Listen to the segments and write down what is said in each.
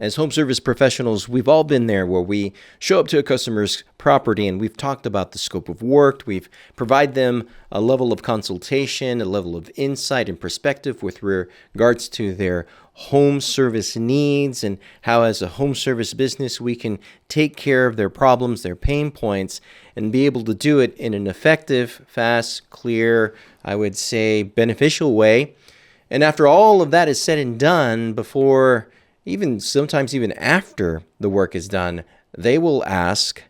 As home service professionals, we've all been there where we show up to a customer's property and we've talked about the scope of work. We've provided them a level of consultation, a level of insight and perspective with regards to their home service needs and how as a home service business we can take care of their problems, their pain points, and be able to do it in an effective, fast, clear, I would say beneficial way. And after all of that is said and done, before sometimes even after the work is done, they will ask,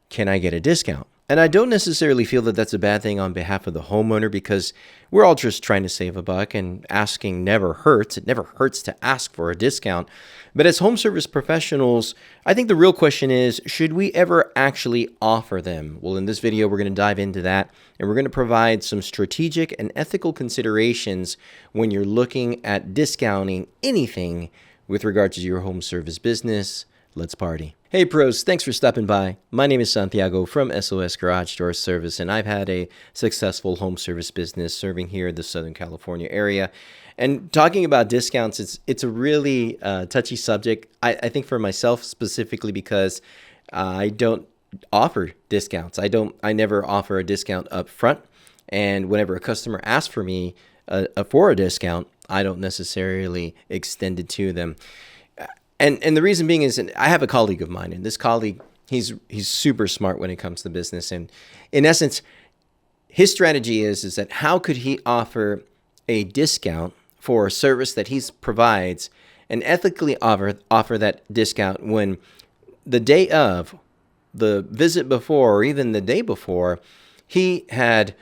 can I get a discount? And I don't necessarily feel that that's a bad thing on behalf of the homeowner, because we're all just trying to save a buck, and asking never hurts. It never hurts to ask for a discount. But as home service professionals, I think the real question is, should we ever actually offer them? Well, in this video, we're going to dive into that, and we're going to provide some strategic and ethical considerations when you're looking at discounting anything with regards to your home service business. Let's party. Hey pros, thanks for stopping by. My name is Santiago from SOS Garage Door Service, and I've had a successful home service business serving here in the Southern California area. And talking about discounts, it's a really touchy subject, I think, for myself specifically, because I don't offer discounts. I never offer a discount up front. And whenever a customer asks for me for a discount, I don't necessarily extend it to them. And the reason being is, I have a colleague of mine, and this colleague, he's super smart when it comes to business. And in essence, his strategy is that how could he offer a discount for a service that he provides and ethically offer that discount when the day of, the visit before, or even the day before, he had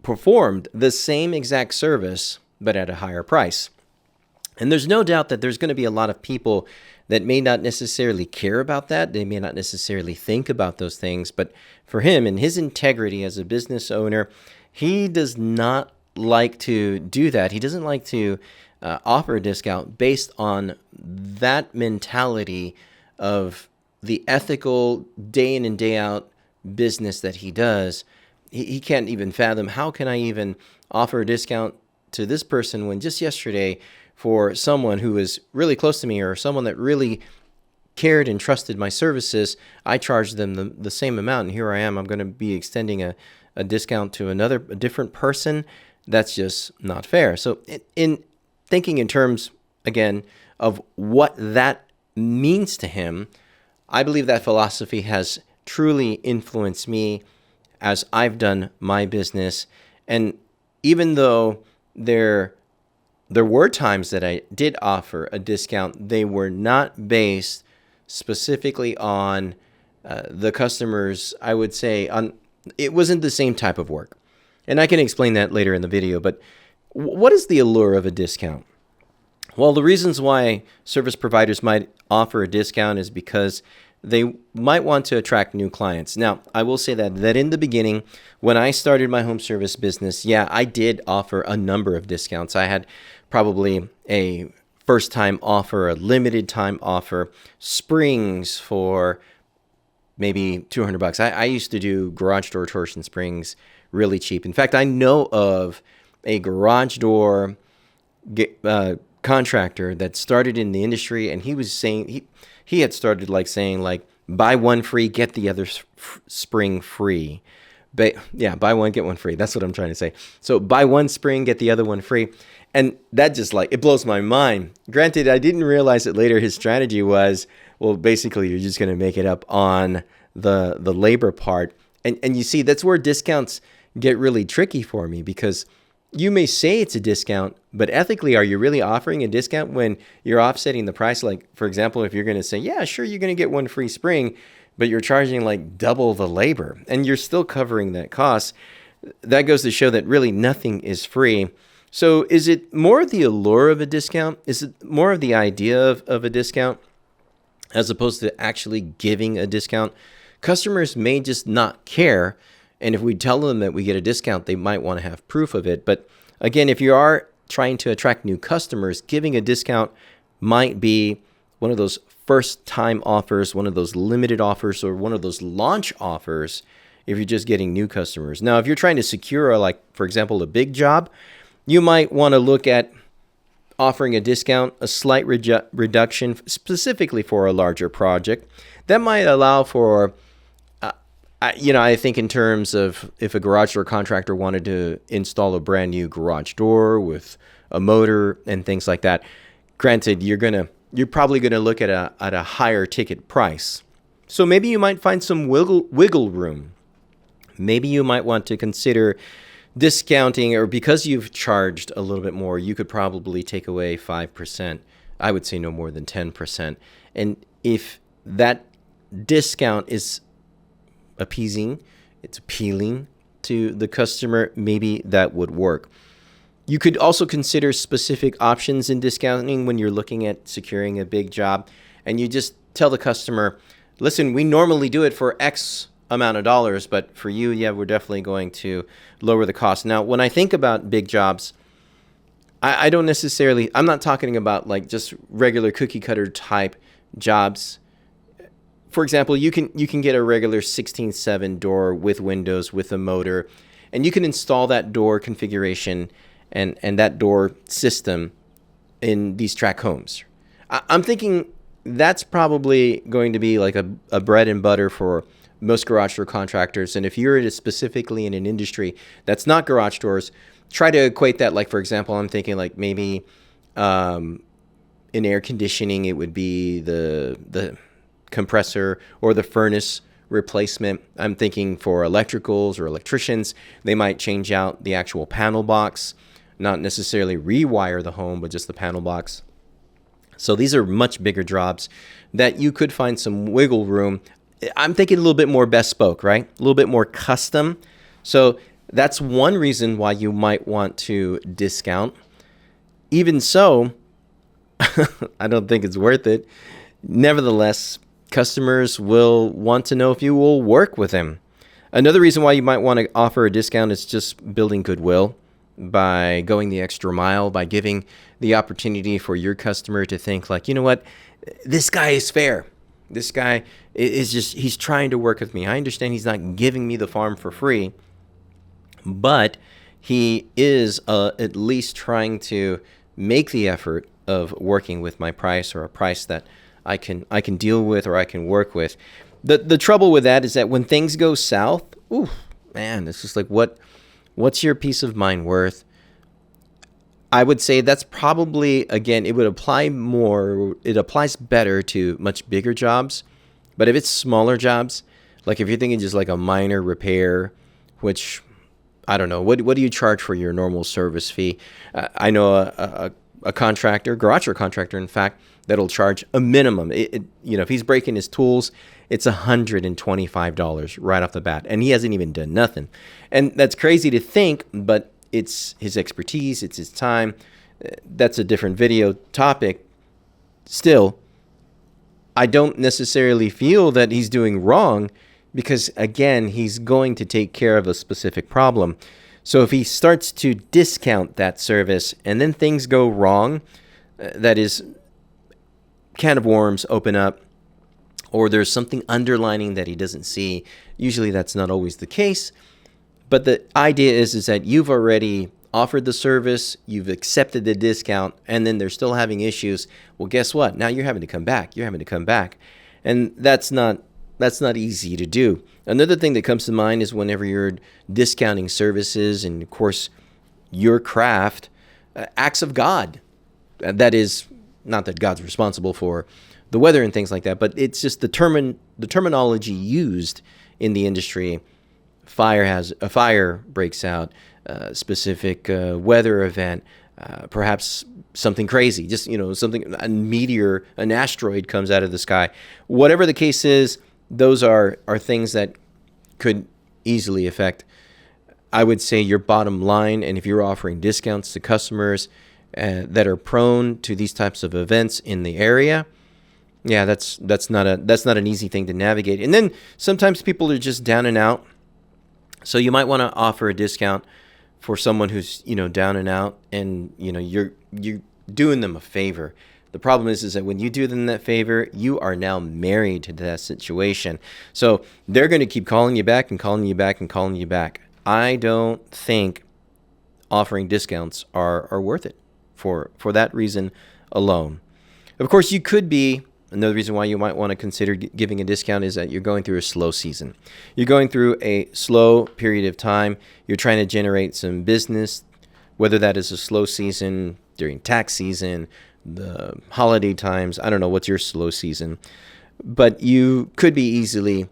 performed the same exact service but at a higher price. And there's no doubt that there's going to be a lot of people that may not necessarily care about that. They may not necessarily think about those things. But for him and his integrity as a business owner, he does not like to do that. He doesn't like to offer a discount based on that mentality of the ethical day in and day out business that he does. He can't even fathom, how can I even offer a discount to this person when just yesterday, for someone who is really close to me or someone that really cared and trusted my services, I charged them the same amount, and here I am. I'm going to be extending a discount to a different person. That's just not fair. So in thinking in terms, again, of what that means to him, I believe that philosophy has truly influenced me as I've done my business. And even though there were times that I did offer a discount, they were not based specifically on the customers, I would say, it wasn't the same type of work. And I can explain that later in the video, but what is the allure of a discount? Well, the reasons why service providers might offer a discount is because they might want to attract new clients. Now, I will say that in the beginning, when I started my home service business, yeah, I did offer a number of discounts. I had probably a first-time offer, a limited-time offer, springs for maybe $200. I used to do garage door torsion springs really cheap. In fact, I know of a garage door contractor that started in the industry, and he was saying he had started saying buy one free, get the other spring free. But yeah, buy one, get one free. That's what I'm trying to say. So buy one spring, get the other one free. And that just it blows my mind. Granted, I didn't realize it later. His strategy was, well, basically you're just going to make it up on the labor part. And you see, that's where discounts get really tricky for me, because you may say it's a discount, but ethically, are you really offering a discount when you're offsetting the price? Like, for example, if you're going to say, yeah, sure, you're going to get one free spring, but you're charging double the labor, and you're still covering that cost, that goes to show that really nothing is free. So is it more the allure of a discount? Is it more of the idea of a discount as opposed to actually giving a discount? Customers may just not care. And if we tell them that we get a discount, they might want to have proof of it. But again, if you are trying to attract new customers, giving a discount might be one of those first-time offers, one of those limited offers, or one of those launch offers if you're just getting new customers. Now, if you're trying to secure, for example, a big job, you might want to look at offering a discount, a slight reduction specifically for a larger project. That might allow for, I think in terms of if a garage door contractor wanted to install a brand new garage door with a motor and things like that. Granted, you're probably gonna look at a higher ticket price. So maybe you might find some wiggle room. Maybe you might want to consider discounting, or because you've charged a little bit more, you could probably take away 5%. I would say no more than 10%. And if that discount is appeasing, it's appealing to the customer, maybe that would work. You could also consider specific options in discounting when you're looking at securing a big job, and you just tell the customer, listen, we normally do it for X amount of dollars, but for you, yeah, we're definitely going to lower the cost. Now, when I think about big jobs, I don't necessarily, I'm not talking about like just regular cookie cutter type jobs. For example, you can get a regular 16/7 door with windows, with a motor, and you can install that door configuration and that door system in these track homes. I'm thinking that's probably going to be like a bread and butter for most garage door contractors. And if you're specifically in an industry that's not garage doors, try to equate that. Like, for example, I'm thinking like maybe in air conditioning, it would be the compressor or the furnace replacement. I'm thinking for electricals or electricians, they might change out the actual panel box, not necessarily rewire the home, but just the panel box. So these are much bigger jobs that you could find some wiggle room. I'm thinking a little bit more bespoke, right? A little bit more custom. So that's one reason why you might want to discount. Even so, I don't think it's worth it. Nevertheless, customers will want to know if you will work with them. Another reason why you might want to offer a discount is just building goodwill by going the extra mile, by giving the opportunity for your customer to think like, you know what, this guy is fair. This guy is just, he's trying to work with me. I understand he's not giving me the farm for free, but he is at least trying to make the effort of working with my price, or a price that I can deal with, or I can work with. The trouble with that is that when things go south, ooh, man, it's just like, what's your peace of mind worth? I would say that's probably, again, it would apply more, it applies better to much bigger jobs. But if it's smaller jobs, like if you're thinking just like a minor repair, which, I don't know, what do you charge for your normal service fee? I know a contractor, garage door contractor, in fact, that'll charge a minimum. If he's breaking his tools, it's $125 right off the bat, and he hasn't even done nothing. And that's crazy to think, but it's his expertise, it's his time. That's a different video topic. Still, I don't necessarily feel that he's doing wrong, because again, he's going to take care of a specific problem. So if he starts to discount that service and then things go wrong, that is, can of worms open up, or there's something underlining that he doesn't see. Usually that's not always the case. But the idea is that you've already offered the service, you've accepted the discount, and then they're still having issues. Well, guess what? Now you're having to come back. And that's not easy to do. Another thing that comes to mind is whenever you're discounting services and, of course, your craft, acts of God. That is, not that God's responsible for the weather and things like that, but it's just the terminology used in the industry. A fire breaks out, specific weather event, perhaps something crazy, just a meteor, an asteroid comes out of the sky. Whatever the case is, those are things that could easily affect, I would say, your bottom line. And if you're offering discounts to customers that are prone to these types of events in the area, yeah, that's not an easy thing to navigate. And then sometimes people are just down and out. So you might want to offer a discount for someone who's, down and out, and, you're doing them a favor. The problem is that when you do them that favor, you are now married to that situation. So they're going to keep calling you back and calling you back and calling you back. I don't think offering discounts are worth it for that reason alone. Of course, you could be, another reason why you might want to consider giving a discount is that you're going through a slow season. You're going through a slow period of time. You're trying to generate some business, whether that is a slow season during tax season, the holiday times. I don't know what's your slow season, but you could be easily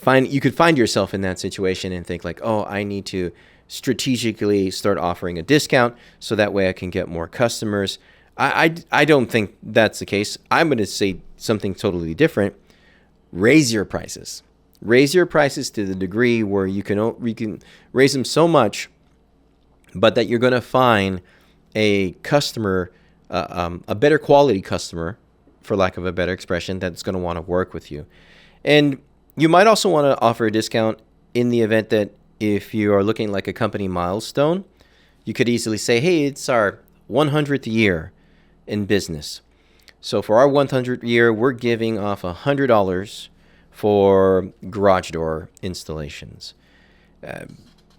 you could find yourself in that situation and think like, oh, I need to strategically start offering a discount so that way I can get more customers. I don't think that's the case. I'm going to say something totally different. Raise your prices. Raise your prices to the degree where you can raise them so much, but that you're going to find a customer, a better quality customer, for lack of a better expression, that's going to want to work with you. And you might also want to offer a discount in the event that if you are looking like a company milestone, you could easily say, hey, it's our 100th year in business. So for our 100th year, we're giving off $100 for garage door installations.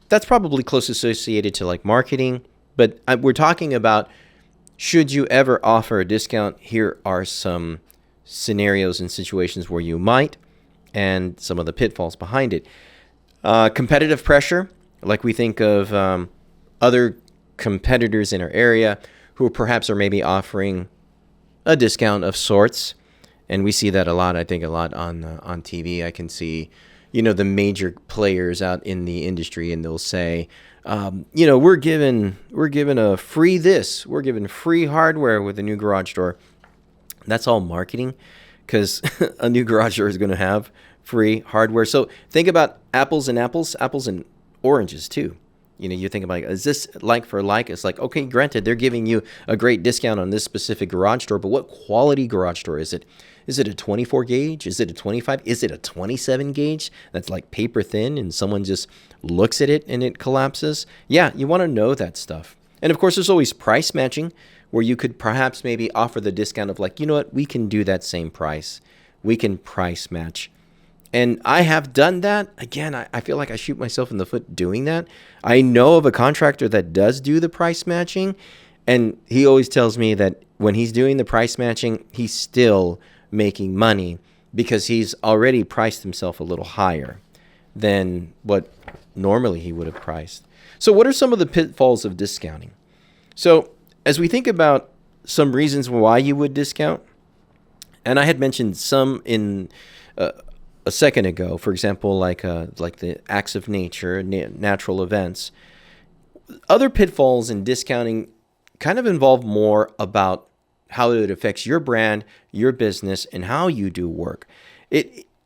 That's probably close associated to like marketing, but we're talking about, should you ever offer a discount, here are some scenarios and situations where you might, and some of the pitfalls behind it. Competitive pressure, like we think of other competitors in our area who perhaps are maybe offering a discount of sorts. And we see that a lot, I think a lot on TV. I can see, the major players out in the industry, and they'll say, we're giving a free this, we're giving free hardware with a new garage door. That's all marketing, because a new garage door is going to have free hardware. So think about apples and oranges too. You think about, is this like for like? It's like, okay, granted, they're giving you a great discount on this specific garage door, but what quality garage door is it? Is it a 24 gauge? Is it a 25? Is it a 27 gauge that's like paper thin and someone just looks at it and it collapses? Yeah, you want to know that stuff. And of course, there's always price matching, where you could perhaps maybe offer the discount of like, you know what, we can do that same price. We can price match. And I have done that. Again, I feel like I shoot myself in the foot doing that. I know of a contractor that does do the price matching, and he always tells me that when he's doing the price matching, he's still making money because he's already priced himself a little higher than what normally he would have priced. So what are some of the pitfalls of discounting? So as we think about some reasons why you would discount, and I had mentioned some in a second ago, for example, like the acts of nature, natural events. Other pitfalls in discounting kind of involve more about how it affects your brand, your business, and how you do work.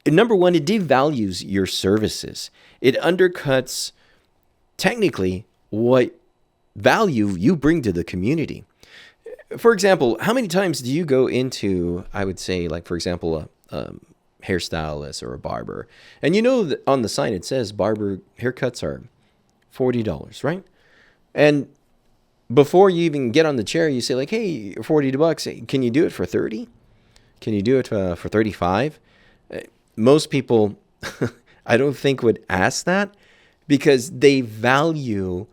Number one, it devalues your services. It undercuts technically what value you bring to the community. For example, how many times do you go into, I would say, like, for example, a hairstylist or a barber, and that on the sign it says barber haircuts are $40, right? And before you even get on the chair, you say like, hey, $40, can you do it for 30? Can you do it for 35? Most people, I don't think, would ask that, because they value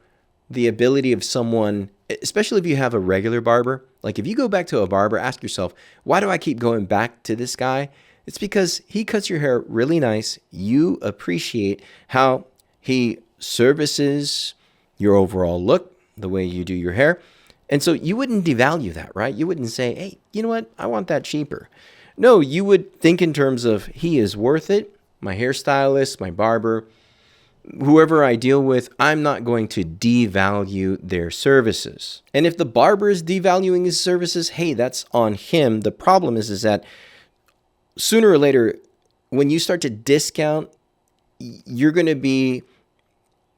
the ability of someone, especially if you have a regular barber. Like if you go back to a barber, ask yourself, why do I keep going back to this guy? It's because he cuts your hair really nice. You appreciate how he services your overall look, the way you do your hair. And so you wouldn't devalue that, right? You wouldn't say, hey, you know what? I want that cheaper. No, you would think in terms of, he is worth it. My hairstylist, my barber, whoever I deal with, I'm not going to devalue their services. And if the barber is devaluing his services, hey, that's on him. The problem is that sooner or later, when you start to discount, you're going to be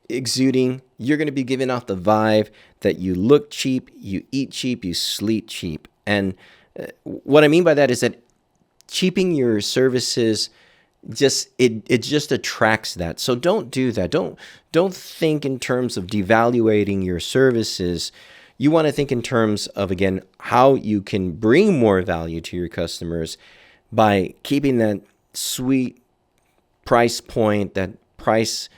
exuding, you're going to be giving off the vibe that you look cheap, you eat cheap, you sleep cheap. And what I mean by that is that cheaping your services it just attracts that. So don't do that. Don't think in terms of devaluating your services. You want to think in terms of, again, how you can bring more value to your customers by keeping that sweet price point, that price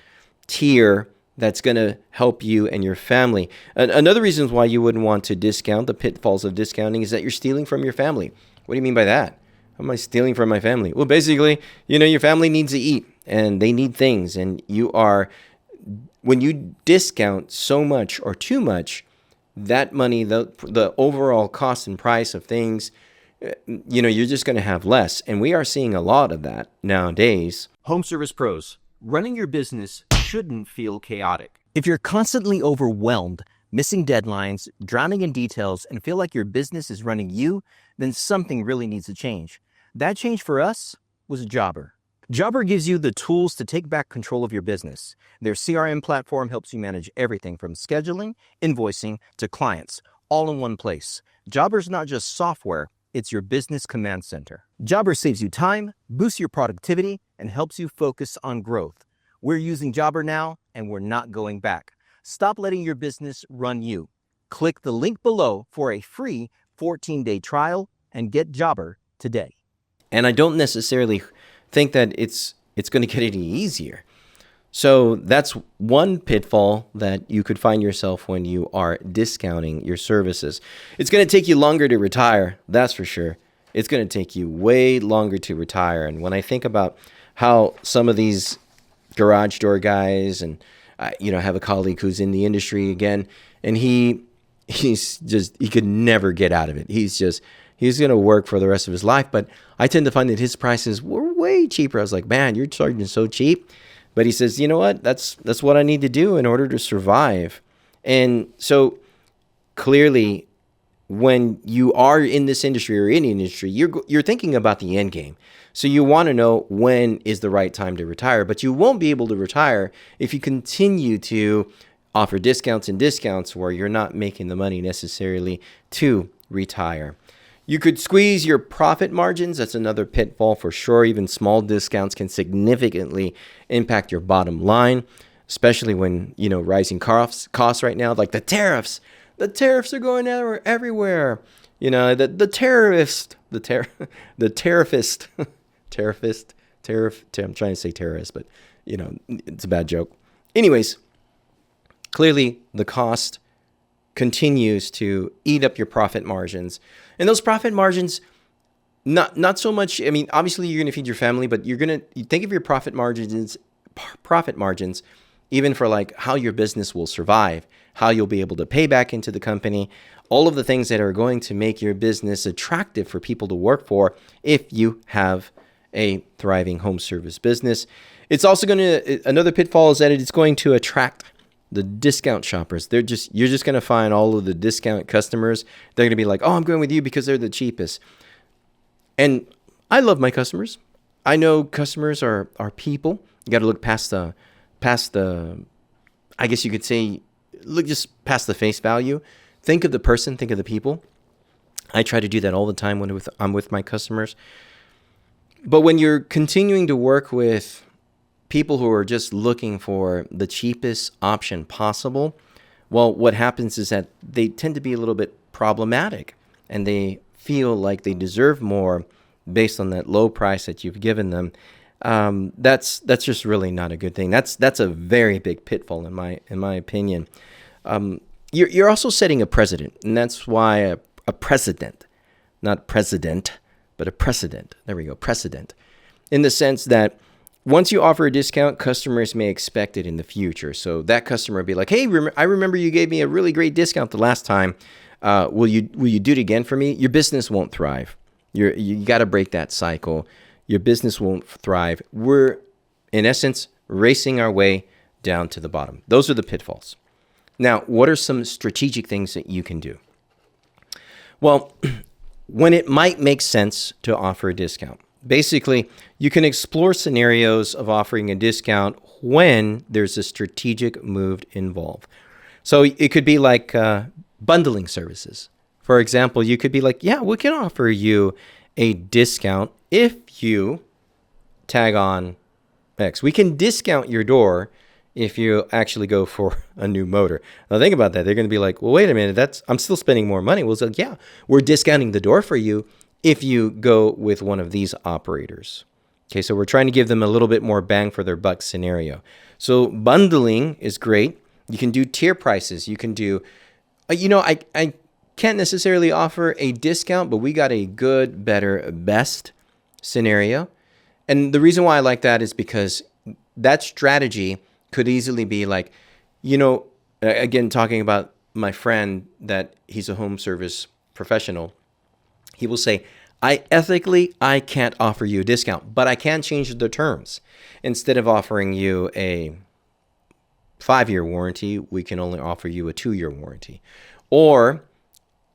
tier that's going to help you and your family. Another reason why you wouldn't want to discount, the pitfalls of discounting, is that you're stealing from your family. What do you mean by that? How am I stealing from my family? Well, basically, your family needs to eat and they need things. And when you discount so much or too much, that money, the overall cost and price of things, you're just going to have less. And we are seeing a lot of that nowadays. Home service pros, running your business shouldn't feel chaotic. If you're constantly overwhelmed, missing deadlines, drowning in details, and feel like your business is running you, then something really needs to change. That change for us was Jobber. Jobber gives you the tools to take back control of your business. Their CRM platform helps you manage everything from scheduling, invoicing, to clients, all in one place. Jobber's not just software, it's your business command center. Jobber saves you time, boosts your productivity, and helps you focus on growth. We're using Jobber now, and we're not going back. Stop letting your business run you. Click the link below for a free 14-day trial and get Jobber today. And I don't necessarily think that it's going to get any easier. So that's one pitfall that you could find yourself when you are discounting your services. It's going to take you longer to retire, that's for sure. It's going to take you way longer to retire. And when I think about how some of these garage door guys, and I have a colleague who's in the industry again, and he could never get out of it. He's going to work for the rest of his life. But I tend to find that his prices were way cheaper. I was like, man, you're charging so cheap. But he says, you know what? That's what I need to do in order to survive. And so clearly, when you are in this industry or any industry, you're thinking about the end game. So you want to know when is the right time to retire. But you won't be able to retire if you continue to offer discounts and discounts where you're not making the money necessarily to retire. You could squeeze your profit margins. That's another pitfall for sure. Even small discounts can significantly impact your bottom line, especially when, rising costs right now, like the tariffs. The tariffs are going everywhere. The tariffist, I'm trying to say terrorist, but, it's a bad joke. Anyways, clearly the cost continues to eat up your profit margins. And those profit margins, not so much, obviously you're going to feed your family, but you think of your profit margins, even for like how your business will survive, how you'll be able to pay back into the company, all of the things that are going to make your business attractive for people to work for if you have a thriving home service business. It's also another pitfall is that it's going to attract the discount shoppers. You're just going to find all of the discount customers. They're going to be like, oh, I'm going with you because they're the cheapest. And I love my customers. I know customers are people. You got to look past the, I guess you could say, look just past the face value. Think of the person, think of the people. I try to do that all the time when I'm with my customers. But when you're continuing to work with people who are just looking for the cheapest option possible, well, what happens is that they tend to be a little bit problematic and they feel like they deserve more based on that low price that you've given them. That's just really not a good thing. That's a very big pitfall in my opinion. You're also setting a precedent, and that's why a precedent, not president, but a precedent. There we go, precedent, in the sense that once you offer a discount, customers may expect it in the future. So that customer will be like, hey, I remember you gave me a really great discount the last time. Will you do it again for me? Your business won't thrive. You got to break that cycle. Your business won't thrive. We're, in essence, racing our way down to the bottom. Those are the pitfalls. Now, what are some strategic things that you can do? Well, when it might make sense to offer a discount. Basically, you can explore scenarios of offering a discount when there's a strategic move involved. So it could be like bundling services. For example, you could be like, yeah, we can offer you a discount if you tag on X. We can discount your door if you actually go for a new motor. Now think about that. They're going to be like, well, wait a minute, I'm still spending more money. Well, it's like, yeah, we're discounting the door for you if you go with one of these operators. Okay, so we're trying to give them a little bit more bang for their buck scenario. So bundling is great. You can do tier prices. You can do, I can't necessarily offer a discount, but we got a good, better, best scenario. And the reason why I like that is because that strategy could easily be like, again, talking about my friend that he's a home service professional, he will say, I can't offer you a discount, but I can change the terms. Instead of offering you a 5-year warranty, we can only offer you a 2-year warranty. Or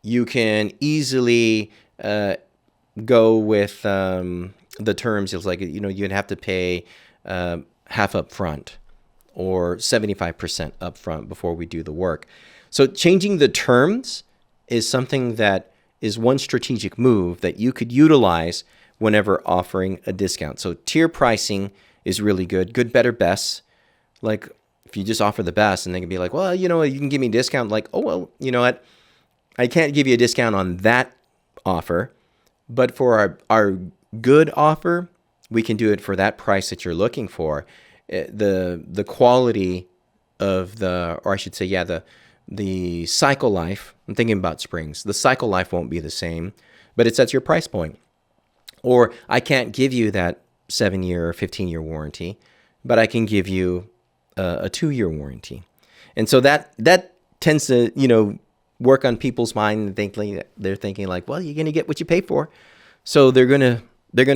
you can easily go with the terms. It's like, you'd have to pay half up front or 75% up front before we do the work. So changing the terms is something that is one strategic move that you could utilize whenever offering a discount. So tier pricing is really good. Good, better, best. Like if you just offer the best and they can be like, well, you can give me a discount. Like, oh, well, you know what? I can't give you a discount on that offer, but for our good offer, we can do it for that price that you're looking for. The quality of the cycle life, I'm thinking about springs. The cycle life won't be the same, but it's at your price point. Or I can't give you that 7-year or 15-year warranty, but I can give you a 2-year warranty. And so that tends to, work on people's mind and they're thinking like, well, you're going to get what you pay for. So they're going to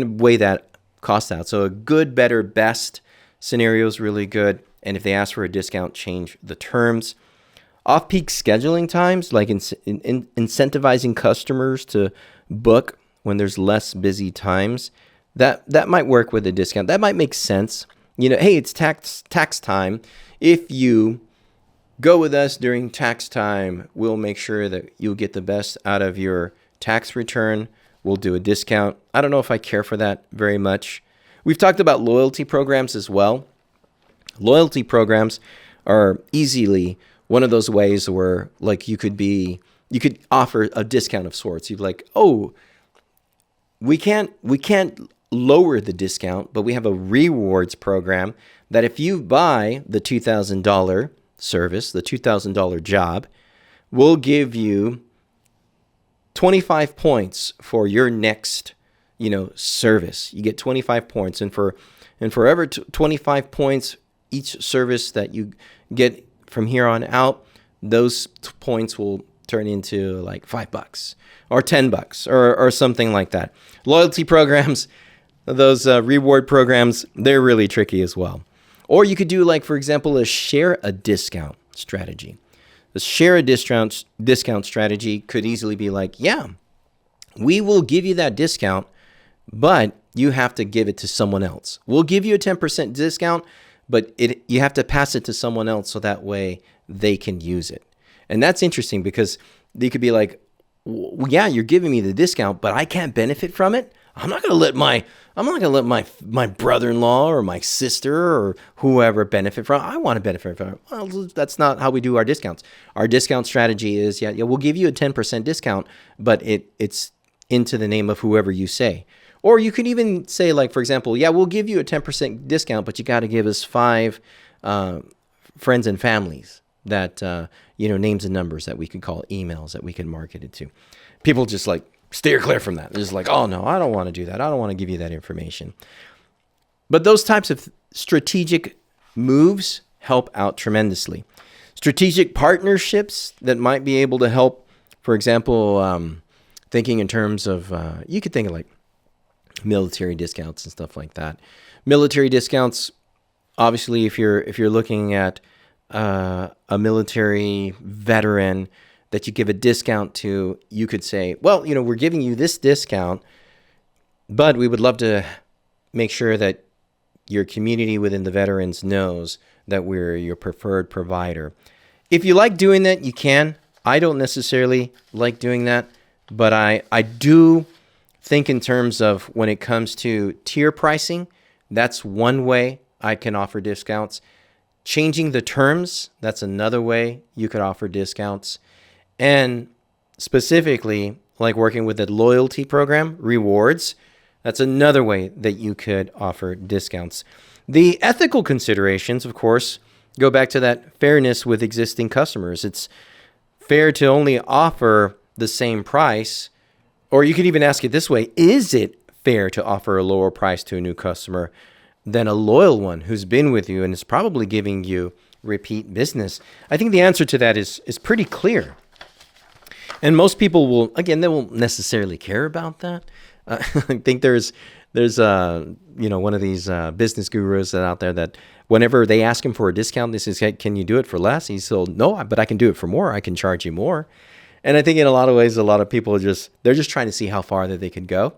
weigh that cost out. So a good, better, best scenario is really good. And if they ask for a discount, change the terms. Off-peak scheduling times, like incentivizing customers to book when there's less busy times, that might work with a discount. That might make sense. Hey, it's tax time. If you go with us during tax time, we'll make sure that you'll get the best out of your tax return. We'll do a discount. I don't know if I care for that very much. We've talked about loyalty programs as well. Loyalty programs are easily one of those ways where like you could offer a discount of sorts. You'd be like, oh, we can't lower the discount, but we have a rewards program that if you buy the $2,000 service, the $2,000 job, we'll give you 25 points for your next, service. You get 25 points, and for every 25 points each service that you get from here on out, those points will turn into like $5 or $10 or something like that. Loyalty programs, those reward programs, they're really tricky as well. Or you could do like, for example, a share a discount strategy. The share a discount strategy could easily be like, yeah, we will give you that discount, but you have to give it to someone else. We'll give you a 10% discount, but you have to pass it to someone else so that way they can use it. And that's interesting because they could be like, well, yeah, you're giving me the discount, but I can't benefit from it. I'm not going to let my brother-in-law or my sister or whoever benefit from it. I want to benefit from it. Well, that's not how we do our discounts. Our discount strategy is, yeah, we'll give you a 10% discount, but it's into the name of whoever you say. Or you could even say, like, for example, yeah, we'll give you a 10% discount, but you got to give us 5 friends and families that, names and numbers that we could call emails that we can market it to. People just like steer clear from that. They're just like, oh, no, I don't want to do that. I don't want to give you that information. But those types of strategic moves help out tremendously. Strategic partnerships that might be able to help, for example, thinking in terms of, you could think of like military discounts and stuff like that. Military discounts, obviously, if you're looking at a military veteran that you give a discount to, you could say, well, we're giving you this discount, but we would love to make sure that your community within the veterans knows that we're your preferred provider. If you like doing that, you can. I don't necessarily like doing that, but I do think in terms of when it comes to tier pricing, that's one way I can offer discounts. Changing the terms, that's another way you could offer discounts. And specifically, like working with a loyalty program, rewards, That's another way that you could offer discounts. The ethical considerations, of course, go back to that fairness with existing customers. It's fair to only offer the same price, or you could even ask it this way: is it fair to offer a lower price to a new customer than a loyal one who's been with you and is probably giving you repeat business? I think the answer to that is pretty clear. And most people will, again, they won't necessarily care about that. I think there's one of these business gurus that out there that whenever they ask him for a discount, they say, hey, can you do it for less? He said, no, but I can do it for more. I can charge you more. And I think in a lot of ways, a lot of people they're just trying to see how far that they can go.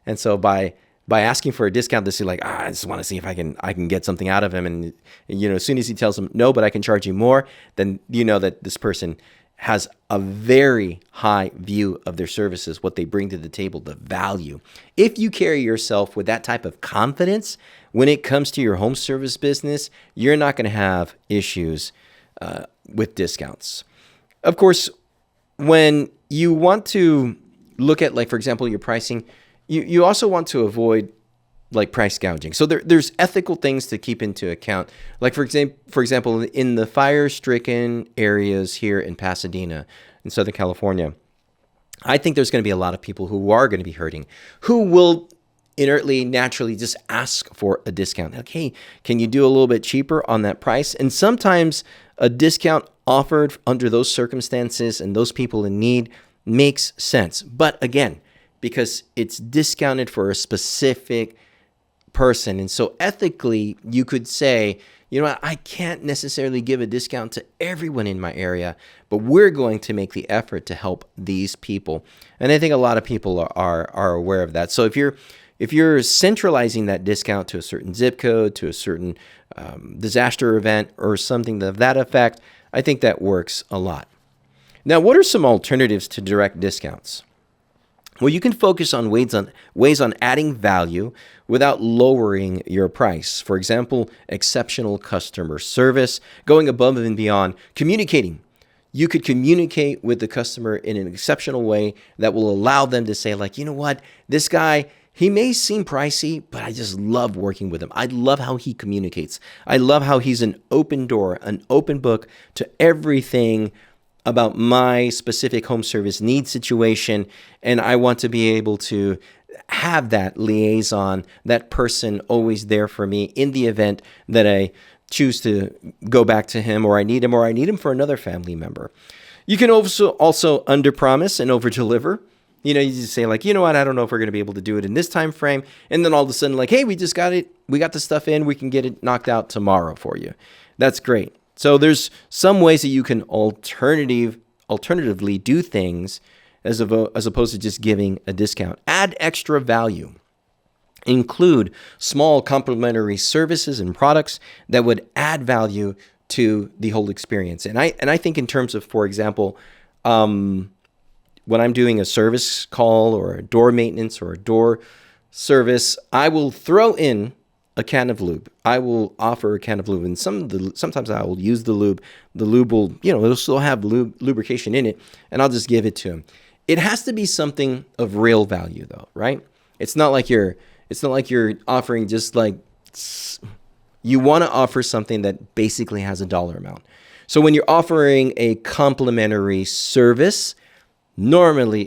And so by asking for a discount, they say like, I just want to see if I can get something out of him. And, as soon as he tells them, no, but I can charge you more, then you know that this person has a very high view of their services, what they bring to the table, the value. If you carry yourself with that type of confidence when it comes to your home service business, you're not going to have issues with discounts. Of course, when you want to look at, like, for example, your pricing, you also want to avoid like price gouging. So there's ethical things to keep into account. Like for example, in the fire-stricken areas here in Pasadena, in Southern California, I think there's going to be a lot of people who are going to be hurting, who will inertly, naturally just ask for a discount. Like, hey, can you do a little bit cheaper on that price? And sometimes a discount offered under those circumstances and those people in need makes sense. But again, because it's discounted for a specific person. And so ethically, you could say, you know what, I can't necessarily give a discount to everyone in my area, but we're going to make the effort to help these people. And I think a lot of people are aware of that. So if you're centralizing that discount to a certain zip code, to a certain disaster event or something of that effect, I think that works a lot. Now, what are some alternatives to direct discounts? Well, you can focus on ways on adding value without lowering your price. For example, exceptional customer service, going above and beyond, communicating. You could communicate with the customer in an exceptional way that will allow them to say, like, you know what, this guy, he may seem pricey, but I just love working with him. I love how he communicates. I love how he's an open door, an open book to everything about my specific home service need situation, and I want to be able to have that liaison, that person always there for me in the event that I choose to go back to him or I need him for another family member. You can also underpromise and overdeliver. You just say like, you know what, I don't know if we're going to be able to do it in this time frame, and then all of a sudden like, hey, we just got it, we got the stuff in, we can get it knocked out tomorrow for you. That's great. So there's some ways that you can alternatively do things as opposed to just giving a discount. Add extra value. Include small complementary services and products that would add value to the whole experience. And I think in terms of, for example, when I'm doing a service call or a door maintenance or a door service, I will throw in a can of lube. I will offer a can of lube, and sometimes I will use the lube. The lube will, it'll still have lubrication in it, and I'll just give it to him. It has to be something of real value, though, right? It's not like you're offering just like, you want to offer something that basically has a dollar amount. So when you're offering a complimentary service, normally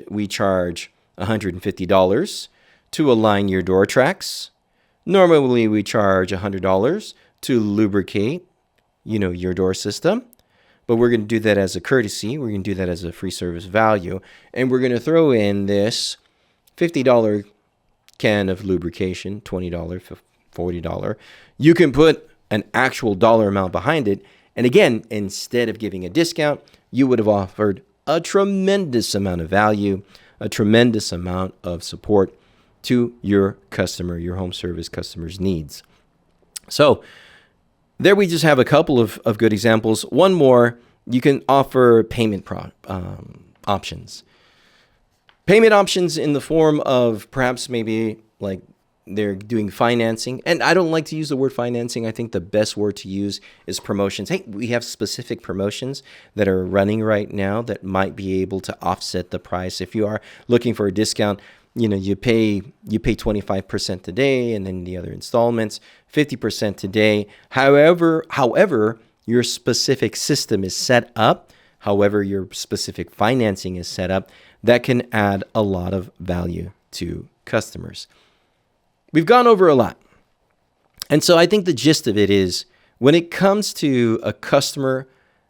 we charge $150 to align your door tracks. Normally, we charge $100 to lubricate, your door system. But we're going to do that as a courtesy. We're going to do that as a free service value. And we're going to throw in this $50 can of lubrication, $20, $40. You can put an actual dollar amount behind it. And again, instead of giving a discount, you would have offered a tremendous amount of value, a tremendous amount of support to your customer, your home service customer's needs. So there we just have a couple of good examples. One more, you can offer payment options. Payment options in the form of perhaps maybe like they're doing financing. And I don't like to use the word financing. I think the best word to use is promotions. Hey, we have specific promotions that are running right now that might be able to offset the price. If you are looking for a discount, you pay 25% today, and then the other installments 50% today. However, your specific system is set up, however your specific financing is set up, that can add a lot of value to customers. We've gone over a lot. And so I think the gist of it is, when it comes to a customer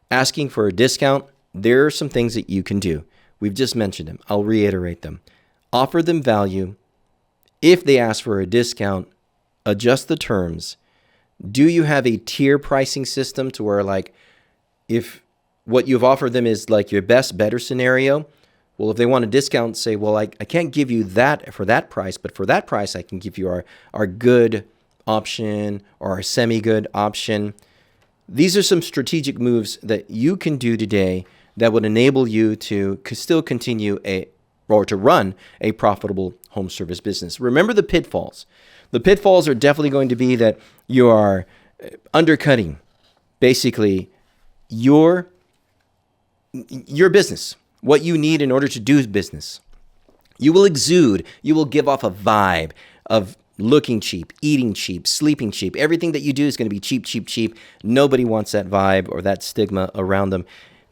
asking for a discount, there are some things that you can do. We've just mentioned them. I'll reiterate them. Offer them value. If they ask for a discount, adjust the terms. Do you have a tier pricing system to where, like, if what you've offered them is like your best, better scenario, well, if they want a discount, say, well, I can't give you that for that price, but for that price, I can give you our good option or our semi-good option. These are some strategic moves that you can do today that would enable you to still continue to run a profitable home service business. Remember the pitfalls. The pitfalls are definitely going to be that you are undercutting basically your business, what you need in order to do business. You will give off a vibe of looking cheap, eating cheap, sleeping cheap. Everything that you do is going to be cheap, cheap, cheap. Nobody wants that vibe or that stigma around them.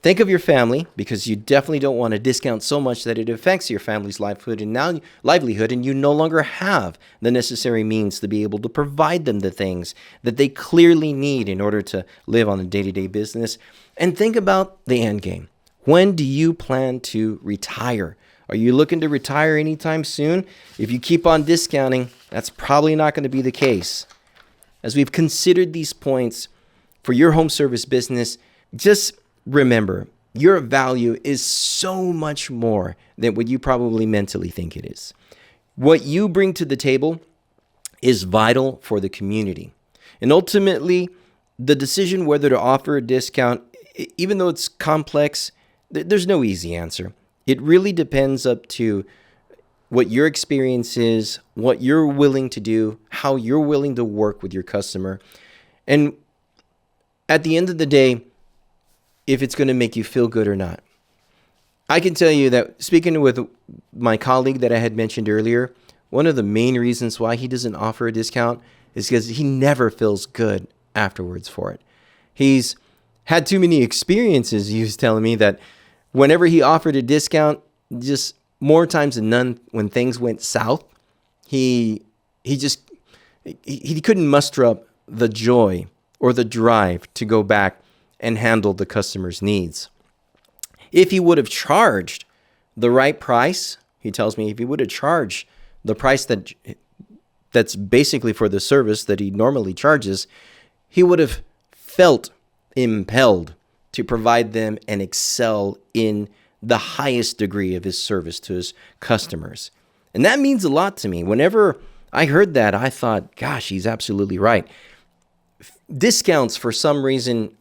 Think of your family, because you definitely don't want to discount so much that it affects your family's livelihood, and you no longer have the necessary means to be able to provide them the things that they clearly need in order to live on a day-to-day business. And think about the end game. When do you plan to retire? Are you looking to retire anytime soon? If you keep on discounting, that's probably not going to be the case. As we've considered these points for your home service business, just remember, your value is so much more than what you probably mentally think it is. What you bring to the table is vital for the community. And ultimately, the decision whether to offer a discount, even though it's complex, there's no easy answer. It really depends up to what your experience is, what you're willing to do, how you're willing to work with your customer. And at the end of the day, if it's going to make you feel good or not. I can tell you that, speaking with my colleague that I had mentioned earlier, one of the main reasons why he doesn't offer a discount is because he never feels good afterwards for it. He's had too many experiences, he was telling me, that whenever he offered a discount, just more times than none, when things went south, he couldn't muster up the joy or the drive to go back and handle the customer's needs. If he would have charged the right price, he tells me, if he would have charged the price that's basically for the service that he normally charges, he would have felt impelled to provide them and excel in the highest degree of his service to his customers. And that means a lot to me. Whenever I heard that, I thought, gosh, he's absolutely right. Discounts, for some reason,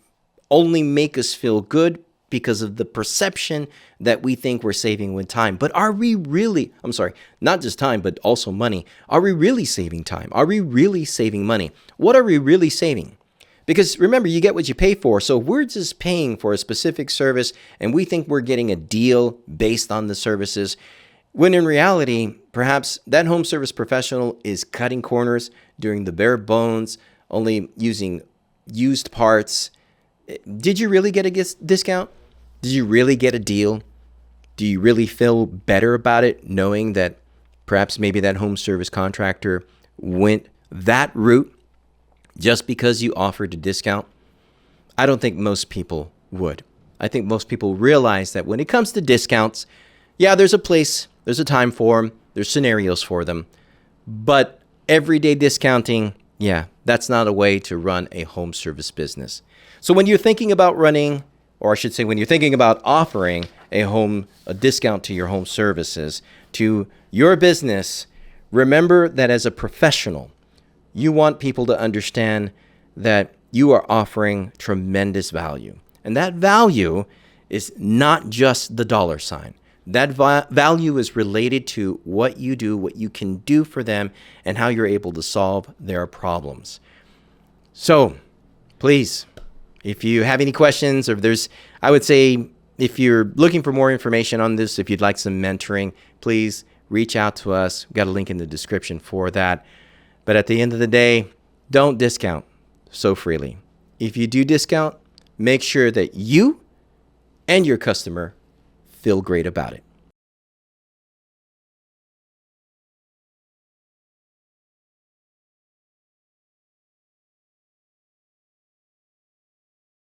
only make us feel good because of the perception that we think we're saving with time. But are we really, not just time, but also money. Are we really saving time? Are we really saving money? What are we really saving? Because remember, you get what you pay for. So we're just paying for a specific service and we think we're getting a deal based on the services, when in reality, perhaps that home service professional is cutting corners, doing the bare bones, only using used parts. Did you really get a discount? Did you really get a deal? Do you really feel better about it, knowing that perhaps maybe that home service contractor went that route just because you offered a discount? I don't think most people would. I think most people realize that when it comes to discounts, yeah, there's a place, there's a time for them, there's scenarios for them, but everyday discounting, yeah, that's not a way to run a home service business. So when you're thinking about running, or I should say when you're thinking about offering a discount to your home services, to your business, remember that as a professional, you want people to understand that you are offering tremendous value. And that value is not just the dollar sign. That value is related to what you do, what you can do for them, and how you're able to solve their problems. So, please, if you have any questions, or I would say, if you're looking for more information on this, if you'd like some mentoring, please reach out to us. We've got a link in the description for that. But at the end of the day, don't discount so freely. If you do discount, make sure that you and your customer feel great about it.